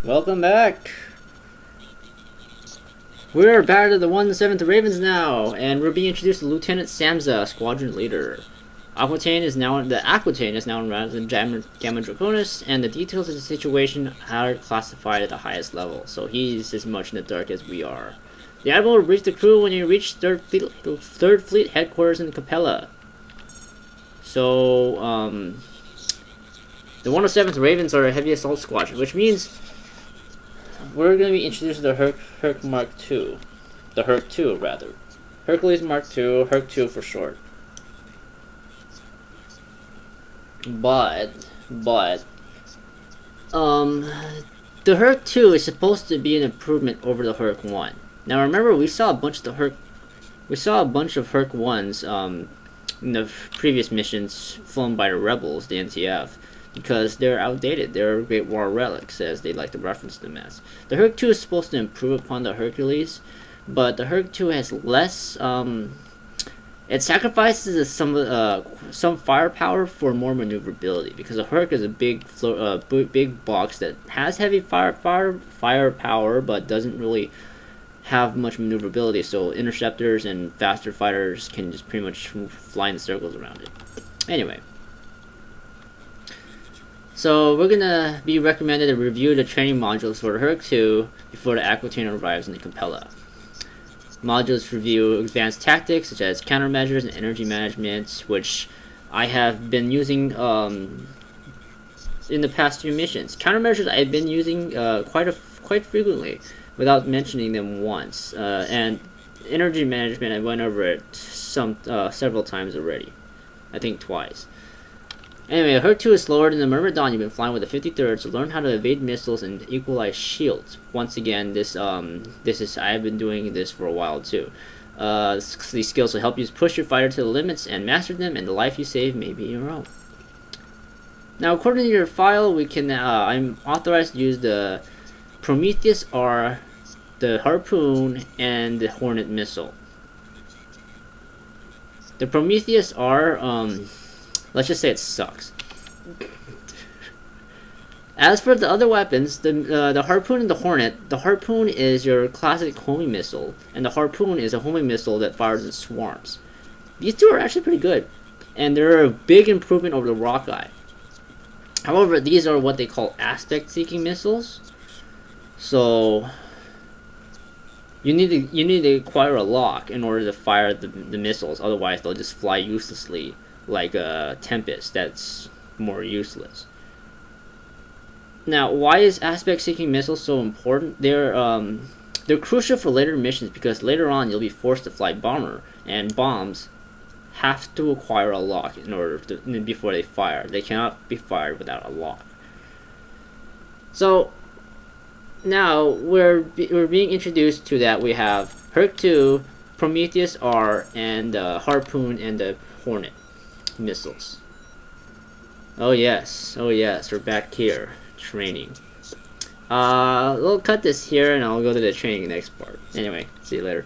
Welcome back. We're back to the 1/7th Ravens now, and we're being introduced to Lieutenant Samza, Squadron Leader. The Aquitaine is now around the Gamma Draconis, and the details of the situation are classified at the highest level, so he's as much in the dark as we are. The Admiral will brief the crew when you reach Third Fleet headquarters in Capella. So, the 107th Ravens are a heavy assault squadron, which means we're going to be introduced to the Herc Mark II. The Herc 2, rather. Hercules Mark II, Herc 2 for short. But, the Herc 2 is supposed to be an improvement over the Herc 1. Now remember, we saw a bunch of Herc 1s, in the previous missions flown by the rebels, the NTF, because they're outdated. They're Great War relics, as they like to reference them as. The Herc 2 is supposed to improve upon the Hercules, but the Herc 2 has less. It sacrifices some firepower for more maneuverability, because the Herc is a big box that has heavy firepower, but doesn't really have much maneuverability. So interceptors and faster fighters can just pretty much fly in circles around it. Anyway. So we're gonna be recommended to review the training modules for the Herc 2 before the Aquitaine arrives in the Capella. Modules review advanced tactics such as countermeasures and energy management, which I have been using in the past few missions. Countermeasures I've been using quite frequently without mentioning them once, and energy management I went over it several times already. I think twice. Anyway, Herc 2 is slower than the Myrmidon you've been flying with the 53rd, so learn how to evade missiles and equalize shields. Once again, I've been doing this for a while too. These skills will help you push your fighter to the limits and master them, and the life you save may be your own. Now, according to your file, I'm authorized to use the Prometheus R, the Harpoon, and the Hornet missile. The Prometheus R, let's just say it sucks. As for the other weapons, the Harpoon and the Hornet, the Harpoon is your classic homing missile, and the Harpoon is a homing missile that fires in swarms. These two are actually pretty good, and they're a big improvement over the Rockeye. However, these are what they call aspect-seeking missiles, so you need to acquire a lock in order to fire the missiles. Otherwise, they'll just fly uselessly, like a Tempest that's more useless. Now, why is aspect-seeking missiles so important? They're crucial for later missions, because later on you'll be forced to fly bomber, and bombs have to acquire a lock in order before they fire. They cannot be fired without a lock. So now we're being introduced to that. We have Herc 2, Prometheus R, and the Harpoon and the Hornet missiles. Oh yes, we're back here. Training. We'll cut this here and I'll go to the training next part. Anyway, see you later.